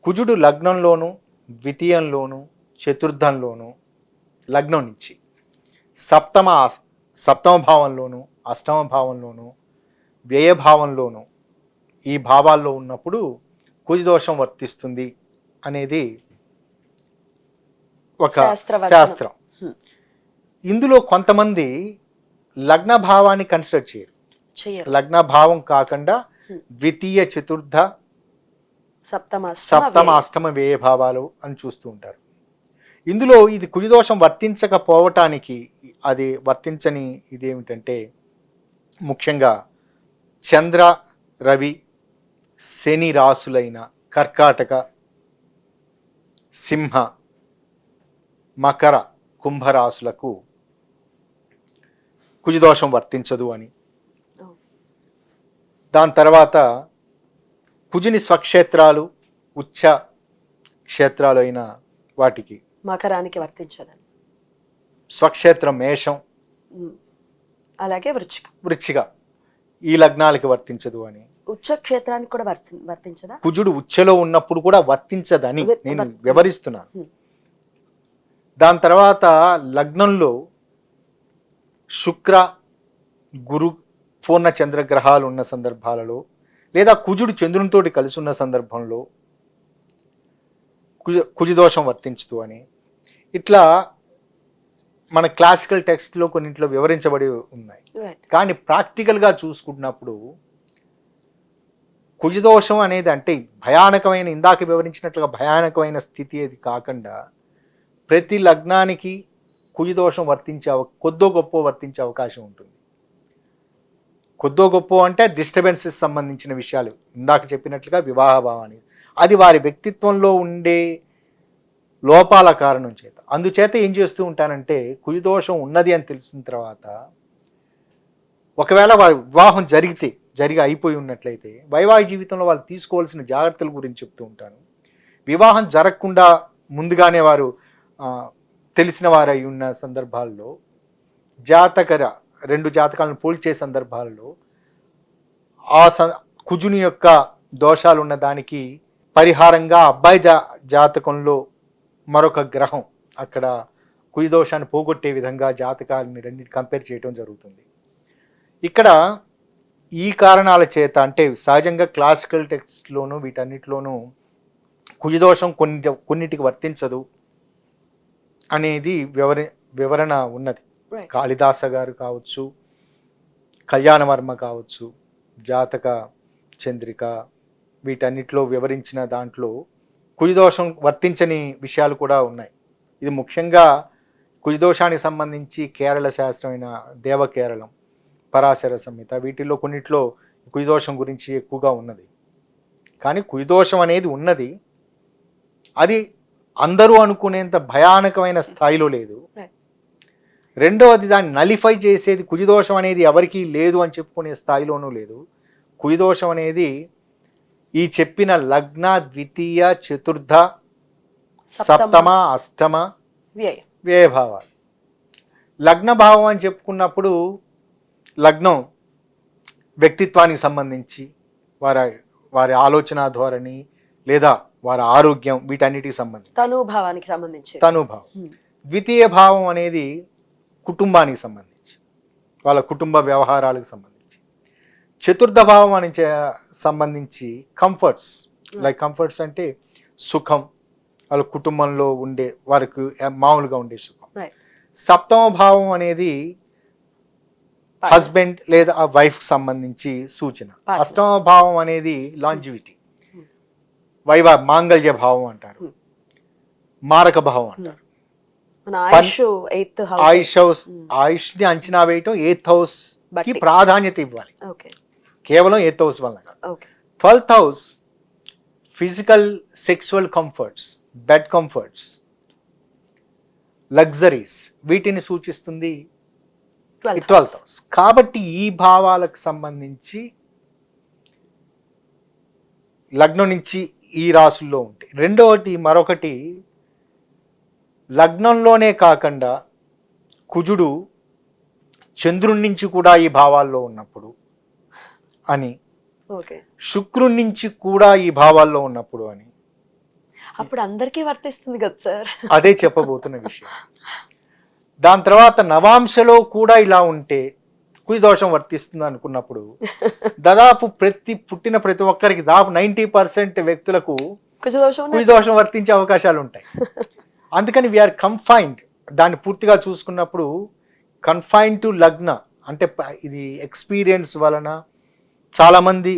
కుజుడు లగ్నంలోను ద్వితీయంలోను చతుర్థంలోను లగ్నం నుంచి సప్తమ భావంలోను అష్టమ భావంలోను వ్యయభావంలోను ఈ భావాల్లో ఉన్నప్పుడు కుజదోషం వర్తిస్తుంది అనేది ఒక శాస్త్రం. ఇందులో కొంతమంది లగ్న భావాన్ని కన్సిడర్ చేయరు. లగ్న భావం కాకుండా ద్వితీయ చతుర్థ సప్తమ అష్టమ వ్యయ భావాలు అని చూస్తూ ఉంటారు. ఇందులో ఇది కుజదోషం వర్తించకపోవటానికి అది వర్తించని ఇదేమిటంటే ముఖ్యంగా చంద్ర రవి శని రాసులైన కర్కాటక సింహ మకర కుంభరాశులకు కుజదోషం వర్తించదు అని. దాని తర్వాత కుజుని స్వక్షేత్రాలు ఉచ్చ క్షేత్రాలు అయిన వాటికి మకరానికి వర్తించదని, స్వక్షేత్రం మేషం అలాగే వృచ్చిక ఈ లగ్నాలకి వర్తించదు అని. ఉచ్చ క్షేత్రానికి కూడా వర్తించదా? కుజుడు ఉచ్చలో ఉన్నప్పుడు కూడా వర్తించదని నేను వివరిస్తున్నాను. దాని తర్వాత లగ్నంలో శుక్ర గురు పూర్ణ చంద్రగ్రహాలు ఉన్న సందర్భాలలో లేదా కుజుడు చంద్రునితోటి కలిసి ఉన్న సందర్భంలో కుజదోషం వర్తించదు అని ఇట్లా మన క్లాసికల్ టెక్స్ట్లో కొన్నింటిలో వివరించబడి ఉన్నాయి. కానీ ప్రాక్టికల్గా చూసుకున్నప్పుడు కుజదోషం అనేది అంటే భయానకమైన ఇందాక వివరించినట్లుగా భయానకమైన స్థితి అది కాకుండా ప్రతి లగ్నానికి కుజదోషం కొద్దో గొప్ప వర్తించే అవకాశం ఉంటుంది. కొద్దో గొప్ప అంటే డిస్టర్బెన్సెస్ సంబంధించిన విషయాలు ఇందాక చెప్పినట్లుగా వివాహ భావాన్ని అది వారి వ్యక్తిత్వంలో ఉండే లోపాల కారణం చేత. అందుచేత ఏం చేస్తూ ఉంటానంటే కుజదోషం ఉన్నది అని తెలిసిన తర్వాత ఒకవేళ వారి వివాహం జరిగి అయిపోయి ఉన్నట్లయితే వైవాహిక జీవితంలో వాళ్ళు తీసుకోవాల్సిన జాగ్రత్తల గురించి చెప్తూ ఉంటాను. వివాహం జరగకుండా ముందుగానే వారు తెలిసిన వారు అయి ఉన్న సందర్భాల్లో రెండు జాతకాలను పోల్చే సందర్భాలలో కుజుని యొక్క దోషాలు ఉన్న దానికి పరిహారంగా అబ్బాయి జాతకంలో మరొక గ్రహం అక్కడ కుజదోషాన్ని పోగొట్టే విధంగా జాతకాలని రెండింటి కంపేర్ చేయడం జరుగుతుంది. ఇక్కడ ఈ కారణాల చేత అంటే సహజంగా క్లాసికల్ టెక్స్ట్లోనూ వీటన్నిటిలోనూ కుజదోషం కొన్నిటికి వర్తించదు అనేది వివరణ ఉన్నది. కాళిదాస గారు కావచ్చు, కళ్యాణవర్మ కావచ్చు, జాతక చంద్రిక వీటన్నిటిలో వివరించిన దాంట్లో కుజదోషం వర్తించని విషయాలు కూడా ఉన్నాయి. ఇది ముఖ్యంగా కుజదోషానికి సంబంధించి కేరళ శాస్త్రమైన దేవకేరళం, పరాశర సంహిత వీటిల్లో కొన్నిట్లో కుజదోషం గురించి ఎక్కువగా ఉన్నది. కానీ కుజదోషం అనేది ఉన్నది, అది అందరూ అనుకునేంత భయానకమైన స్థాయిలో లేదు. రెండవది దాన్ని నలిఫై చేసేది కుజదోషం అనేది ఎవరికీ లేదు అని చెప్పుకునే స్థాయిలోనూ లేదు. కుజదోషం అనేది ఈ చెప్పిన లగ్న ద్వితీయ చతుర్థ సప్తమ అష్టమ వ్యయభావాలు. లగ్న భావం అని చెప్పుకున్నప్పుడు లగ్నం వ్యక్తిత్వానికి సంబంధించి వారి ఆలోచన ధోరణి లేదా వారి ఆరోగ్యం వీటన్నిటికి సంబంధించి తనుభావం. ద్వితీయ భావం అనేది కుటుంబానికి సంబంధించి వాళ్ళ కుటుంబ వ్యవహారాలకు సంబంధించి. చతుర్థ భావం అని సంబంధించి కంఫర్ట్స్ అంటే సుఖం, వాళ్ళ కుటుంబంలో ఉండే వారికి మామూలుగా ఉండే సుఖం. సప్తమ భావం అనేది హస్బెండ్ లేదా ఆ వైఫ్ సంబంధించి సూచన. Partners. అష్టమ భావం అనేది లాంజివిటీ, మాంగళ్య భావం అంటారు, మారక భావం అంటారు. మన ఆయుష్ 8th house. ఆయుష్ హౌస్, ఆయుష్ని అంచనా వేయటం 8th హౌస్ కి బట్టి. ప్రాధాన్యత ఇవ్వాలి, ఓకే కేవలం 8th హౌస్ వల్ల కాదు. Okay 12th house physical sexual comforts, bed comforts, luxuries, వీటిని సూచిస్తుంది 12th హౌస్. కాబట్టి ఈ భావాలకు సంబంధించి లగ్నం నుంచి ఈ రాసుల్లో ఉంటాయి. రెండవది మరొకటి, లగ్నంలోనే కాకుండా కుజుడు చంద్రుడి నుంచి కూడా ఈ భావాల్లో ఉన్నప్పుడు అని, ఓకే శుక్రుడి నుంచి కూడా ఈ భావాల్లో ఉన్నప్పుడు అని, అప్పుడు అందరికీ వర్తిస్తుంది కదా సార్. అదే చెప్పబోతున్న విషయం. దాని తర్వాత నవాంశలో కూడా ఇలా ఉంటే కుజ దోషం వర్తిస్తుంది అనుకున్నప్పుడు దాదాపు పుట్టిన ప్రతి ఒక్కరికి దాదాపు 90% వ్యక్తులకు కుజదోషం కుజ దోషం వర్తించే అవకాశాలు ఉంటాయి. అందుకని వీఆర్ కన్ఫైన్డ్. దాన్ని పూర్తిగా చూసుకున్నప్పుడు కన్ఫైన్డ్ టు లగ్న అంటే ఇది ఎక్స్పీరియన్స్ వలన చాలామంది,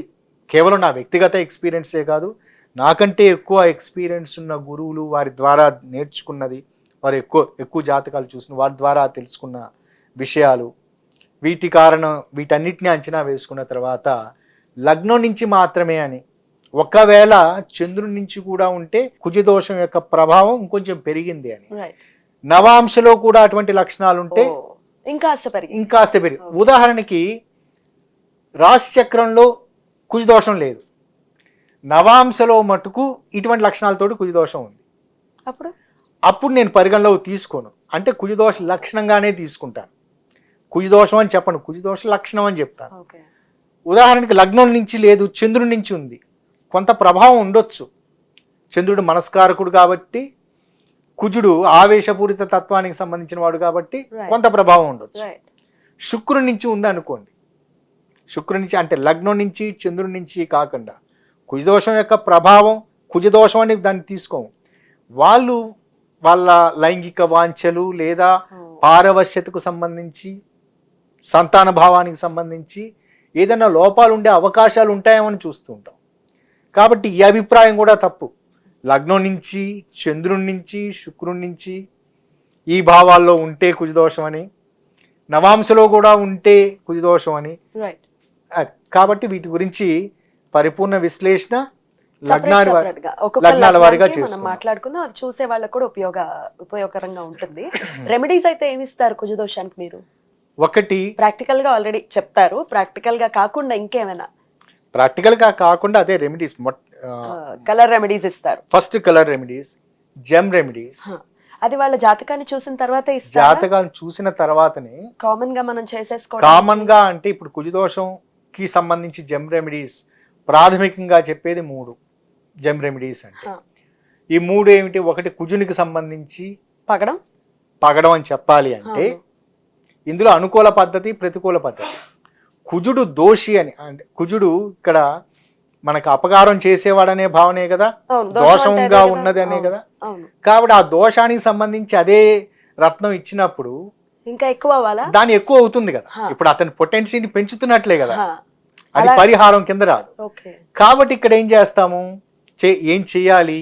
కేవలం నా వ్యక్తిగత ఎక్స్పీరియన్సే కాదు, నాకంటే ఎక్కువ ఎక్స్పీరియన్స్ ఉన్న గురువులు, వారి ద్వారా నేర్చుకున్నది, వారు ఎక్కువ జాతకాలు చూసిన వారి ద్వారా తెలుసుకున్న విషయాలు, వీటన్నిటిని అంచనా వేసుకున్న తర్వాత లగ్నం నుంచి మాత్రమే అని, ఒకవేళ చంద్రుడి నుంచి కూడా ఉంటే కుజదోషం యొక్క ప్రభావం ఇంకొంచెం పెరిగింది అని, నవాంశలో కూడా అటువంటి లక్షణాలు ఉంటే ఇంకాస్త పెరిగి. ఉదాహరణకి రాశి చక్రంలో కుజదోషం లేదు, నవాంశలో మటుకు ఇటువంటి లక్షణాలతోటి కుజదోషం ఉంది. అప్పుడు నేను పరిగణలోకి తీసుకోను, అంటే కుజదోష లక్షణంగానే తీసుకుంటాను. కుజదోషం అని చెప్పను, కుజదోష లక్షణం అని చెప్తాను. ఉదాహరణకి లగ్నం నుంచి లేదు, చంద్రుడి నుంచి ఉంది, కొంత ప్రభావం ఉండొచ్చు. చంద్రుడు మనస్కారకుడు కాబట్టి, కుజుడు ఆవేశపూరిత తత్వానికి సంబంధించిన వాడు కాబట్టి కొంత ప్రభావం ఉండొచ్చు. శుక్రుడి నుంచి ఉంది అనుకోండి, శుక్రుడి నుంచి అంటే లగ్నం నుంచి చంద్రుడి నుంచి కాకుండా కుజదోషం యొక్క ప్రభావం, కుజదోషం అని దాన్ని తీసుకోము. వాళ్ళు వాళ్ళ లైంగిక వాంఛలు లేదా పారవశ్యతకు సంబంధించి, సంతాన భావానికి సంబంధించి ఏదైనా లోపాలు ఉండే అవకాశాలు ఉంటాయేమని చూస్తూ ఉంటాం. కాబట్టి ఈ అభిప్రాయం కూడా తప్పు. లగ్నం నుంచి చంద్రుడి నుంచి శుక్రుడి నుంచి ఈ భావాల్లో ఉంటే కుజదోషం అని, నవాంశలో కూడా ఉంటే కుజదోషం అని. కాబట్టి వీటి గురించి పరిపూర్ణ విశ్లేషణ లగ్నాల వారిగా మాట్లాడుకుందాం. అది చూసే వాళ్ళకు కూడా ఉపయోగకరంగా ఉంటుంది. రెమెడీస్ అయితే ఏమి ఇస్తారు కుజదోషానికి మీరు? ఒకటి ప్రాక్టికల్ గా ఆల్రెడీ చెప్తారు, ప్రాక్టికల్ గా కాకుండా ఇంకేమైనా? ప్రాక్టికల్ గా కాకుండా అదే రెమెడీస్, కలర్ రెమెడీస్ ఇస్తారు. First colour remedies, gem remedies. అది వాళ్ళ జాతకాన్ని చూసిన తర్వాత జాతకాన్ని చూసిన తర్వాతనే కామన్ గా మనం చేసేసుకోవాలి. కామన్ గా అంటే ఇప్పుడు కుజదోషం కి సంబంధించి జెమ్ రెమెడీస్ ప్రాథమికంగా చెప్పేది 3 జెమ్ రెమెడీస్ అంటే. ఈ 3 ఏమిటి? ఒకటి కుజునికి సంబంధించి పగడం అని చెప్పాలి అంటే ఇందులో అనుకూల పద్ధతి, ప్రతికూల పద్ధతి. కుజుడు దోషి అని అంటే కుజుడు ఇక్కడ మనకు అపకారం చేసేవాడనే భావనే కదా, దోషంగా ఉన్నది అనే కదా. కాబట్టి ఆ దోషానికి సంబంధించి అదే రత్నం ఇచ్చినప్పుడు ఇంకా ఎక్కువ దాని ఎక్కువ అవుతుంది కదా. ఇప్పుడు అతని పొటెన్షియల్ని పెంచుతున్నట్లే కదా, అది పరిహారం కింద రాదు. కాబట్టి ఇక్కడ ఏం చేస్తాము, ఏం చేయాలి?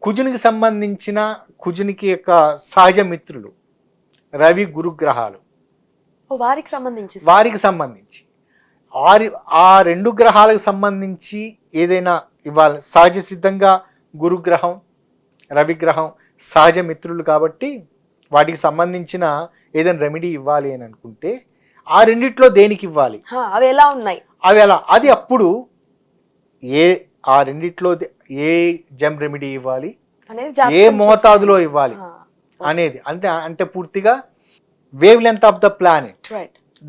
కుజునికి సంబంధించిన కుజునికి యొక్క సహజ మిత్రులు రవి గురుగ్రహాలు, వారికి సంబంధించి ఆ 2 గ్రహాలకు సంబంధించి ఏదైనా ఇవ్వాలి. సహజ సిద్ధంగా గురుగ్రహం రవిగ్రహం సహజ మిత్రులు కాబట్టి వాటికి సంబంధించిన ఏదైనా రెమెడీ ఇవ్వాలి అని అనుకుంటే ఆ రెండిట్లో దేనికి ఇవ్వాలి, అవి ఎలా ఉన్నాయి, అది అప్పుడు ఆ రెండిట్లో ఏ జెమ్ రెమెడీ ఇవ్వాలి, ఏ మోతాదులో ఇవ్వాలి అనేది. అంటే పూర్తిగా wave length of the planet,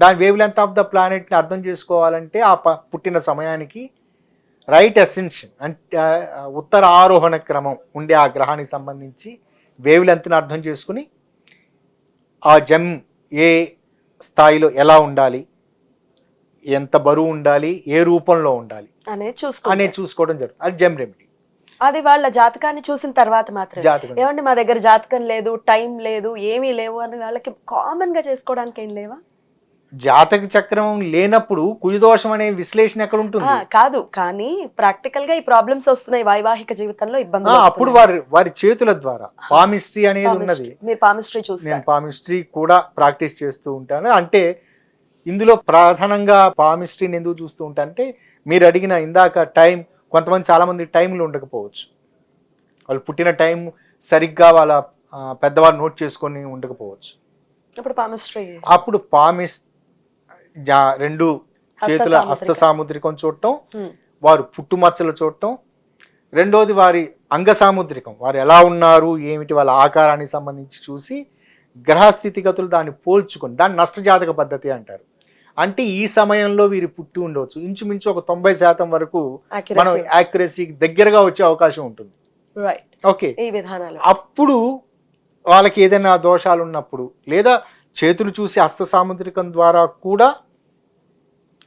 దాని వేవ్ లెంత్ ఆఫ్ ద ప్లానెట్ని అర్థం చేసుకోవాలంటే ఆ పుట్టిన సమయానికి రైట్ అసెన్షన్ అంటే ఉత్తర ఆరోహణ క్రమం ఉండే ఆ గ్రహానికి సంబంధించి వేవ్ లెంత్ని అర్థం చేసుకుని ఆ జెమ్ ఏ స్థాయిలో ఎలా ఉండాలి, ఎంత బరువు ఉండాలి, ఏ రూపంలో ఉండాలి అనేది చూసుకోవడం జరుగుతుంది. అది జెమ్ రెమెడీ. అది వాళ్ళ జాతకాన్ని చూసిన తర్వాత మాత్రమే. జాతకం. ఏమంటే మా దగ్గర జాతకం లేదు, టైం లేదు, ఏమీ లేవు అని వాళ్ళకి కామన్ గా చేసుకోవడానికి ఏం లేవా? జాతక చక్రం లేనప్పుడు కుజదోషం అనే విశ్లేషణ ఎక్కడ ఉంటుంది? కాదు, కానీ ప్రాక్టికల్ గా ఈ ప్రాబ్లమ్స్ వస్తున్నాయి వైవాహిక జీవితంలో, ఇబ్బందులు అప్పుడు వారి చేతుల ద్వారా పామిస్ట్రీ అనేది ఉన్నది. మీరు పామిస్ట్రీ చూస్తారు. నేను పామిస్ట్రీ కూడా ప్రాక్టీస్ చేస్తూ ఉంటాను. అంటే ఇందులో ప్రధానంగా పామిస్ట్రీని ఎందుకు చూస్తూ ఉంటాను అంటే, మీరు అడిగిన ఇందాక టైం, కొంతమంది చాలా మంది టైంలు ఉండకపోవచ్చు, వాళ్ళు పుట్టిన టైం సరిగ్గా వాళ్ళ పెద్దవాళ్ళు నోట్ చేసుకొని ఉండకపోవచ్చు. అప్పుడు రెండు చేతుల హస్త సాముద్రికం చూడటం, వారు పుట్టుమచ్చలు చూడటం, రెండోది వారి అంగ సాముద్రికం, వారు ఎలా ఉన్నారు ఏమిటి వాళ్ళ ఆకారానికి సంబంధించి చూసి గ్రహస్థితిగతులు దాన్ని పోల్చుకొని, దాన్ని నష్టజాతక పద్ధతి అంటారు. అంటే ఈ సమయంలో వీరు పుట్టి ఉండవచ్చు, ఇంచుమించు ఒక 90% వరకు మనం యాక్యురసీకి దగ్గరగా వచ్చే అవకాశం ఉంటుంది. ఓకే, అప్పుడు వాళ్ళకి ఏదైనా దోషాలు ఉన్నప్పుడు, లేదా చేతులు చూసి హస్త సాముద్రికం ద్వారా కూడా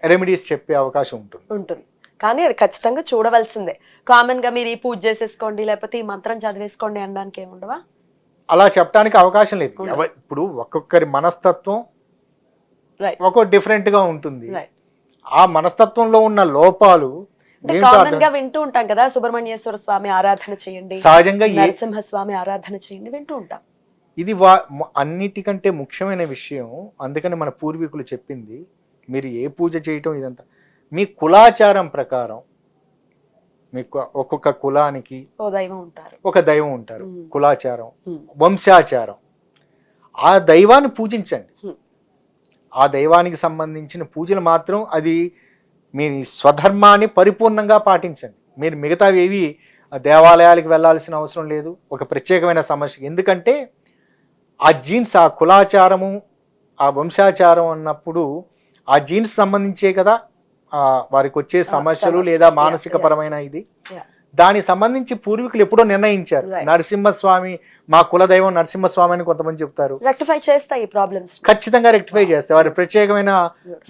రెమెడీస్ చెప్పే అవకాశం ఉంటుంది. కానీ అది ఖచ్చితంగా చూడవలసిందే. కామన్ గా మీరు ఈ పూజ చేసేసుకోండి, లేకపోతే ఈ మంత్రం చదివేసుకోండి అనడానికి ఏముండవా? అలా చెప్పడానికి అవకాశం లేదు. ఇప్పుడు ఒక్కొక్కరి మనస్తత్వం ఒక్కొక్క డిఫరెంట్ గా ఉంటుంది. ఆ మనస్తత్వంలో ఉన్న లోపాలు కామన్ గా వింటూ ఉంటాం కదా, సుబ్రహ్మణ్యేశ్వర స్వామి ఆరాధన చేయండి, సహజంగా నరసింహస్వామి ఆరాధన చేయండి, వింటూ ఉంటాం. ఇది అన్నిటికంటే ముఖ్యమైన విషయం. అందుకని మన పూర్వీకులు చెప్పింది, మీరు ఏ పూజ చేయటం ఇదంతా మీ కులాచారం ప్రకారం, మీకు ఒక్కొక్క కులానికి ఒక దైవం ఉంటారు. కులాచారం, వంశాచారం, ఆ దైవాన్ని పూజించండి. ఆ దైవానికి సంబంధించిన పూజలు మాత్రం అది మీ స్వధర్మాన్ని పరిపూర్ణంగా పాటించండి. మీరు మిగతావి ఏవి దేవాలయాలకు వెళ్ళాల్సిన అవసరం లేదు. ఒక ప్రత్యేకమైన సమస్య, ఎందుకంటే ఆ జీన్స్, ఆ కులాచారము, ఆ వంశాచారం అన్నప్పుడు ఆ జీన్స్ సంబంధించే కదా వారికి వచ్చే సమస్యలు లేదా మానసిక పరమైన ఇది. దానికి సంబంధించి పూర్వీకులు ఎప్పుడో నిర్ణయించారు. నరసింహస్వామి, మా కులదైవం నరసింహస్వామి అని కొంతమంది చెప్తారు. ఖచ్చితంగా రెక్టిఫై చేస్తారు. వారి ప్రత్యేకమైన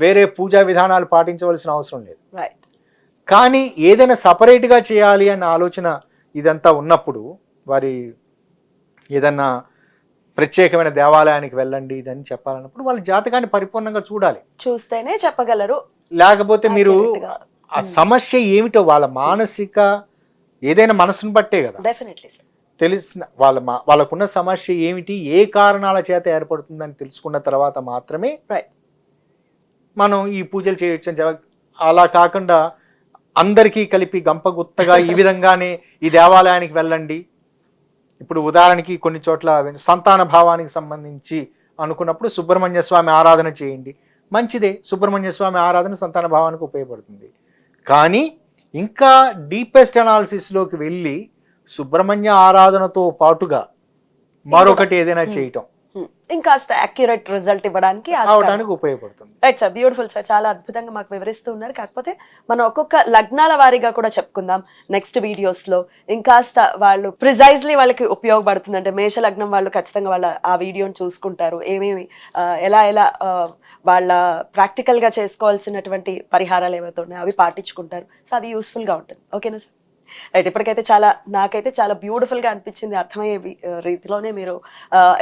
వేరే పూజా విధానాలు పాటించవలసిన అవసరం లేదు. కానీ ఏదైనా సపరేట్ గా చేయాలి అన్న ఆలోచన ఇదంతా ఉన్నప్పుడు, వారి ఏదన్నా ప్రత్యేకమైన దేవాలయానికి వెళ్ళండి ఇదని చెప్పాలన్నప్పుడు వాళ్ళ జాతకాన్ని పరిపూర్ణంగా చూస్తేనే చెప్పగలరు. లేకపోతే మీరు ఆ సమస్య ఏమిటో వాళ్ళ మానసిక ఏదైనా మనసును బట్టే కదా తెలిసిన వాళ్ళకున్న సమస్య ఏమిటి, ఏ కారణాల చేత ఏర్పడుతుందని తెలుసుకున్న తర్వాత మాత్రమే మనం ఈ పూజలు చేయొచ్చు. అలా కాకుండా అందరికీ కలిపి గంపగుత్తగా ఈ విధంగానే ఈ దేవాలయానికి వెళ్ళండి. ఇప్పుడు ఉదాహరణకి కొన్ని చోట్ల సంతాన భావానికి సంబంధించి అనుకున్నప్పుడు సుబ్రహ్మణ్య స్వామి ఆరాధన చేయండి, మంచిదే. సుబ్రహ్మణ్య స్వామి ఆరాధన సంతాన భావానికి ఉపయోగపడుతుంది. కానీ ఇంకా డీపెస్ట్ అనాలిసిస్లోకి వెళ్ళి సుబ్రహ్మణ్య ఆరాధనతో పాటుగా మరొకటి ఏదైనా చేయటం ఇంకాస్త అక్యురేట్ రిజల్ట్ ఇవ్వడానికి ఉపయోగపడుతుంది. రైట్ సార్, బ్యూటిఫుల్ సార్, చాలా అద్భుతంగా మాకు వివరిస్తూ ఉన్నారు. కాకపోతే మనం ఒక్కొక్క లగ్నాల వారీగా కూడా చెప్పుకుందాం నెక్స్ట్ వీడియోస్ లో. ఇంకాస్త వాళ్ళు ప్రిసైజ్లీ వాళ్ళకి ఉపయోగపడుతుంది అంటే, మేష లగ్నం వాళ్ళు ఖచ్చితంగా వాళ్ళ ఆ వీడియోని చూసుకుంటారు, ఏమేమి ఎలా వాళ్ళ ప్రాక్టికల్ గా చేసుకోవాల్సినటువంటి పరిహారాలు ఏవైతే ఉన్నాయో అవి పాటించుకుంటారు. సో అది యూస్ఫుల్ గా ఉంటుంది. ఓకేనా సార్? రైట్, ఇప్పటికైతే నాకైతే చాలా బ్యూటిఫుల్ గా అనిపించింది. అర్థమయ్యే రీతిలోనే మీరు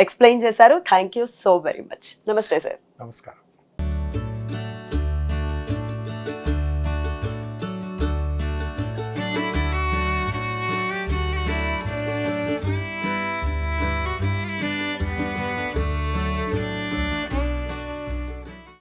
ఎక్స్ప్లెయిన్ చేశారు. Thank you so very much. నమస్తే సార్. నమస్కారం.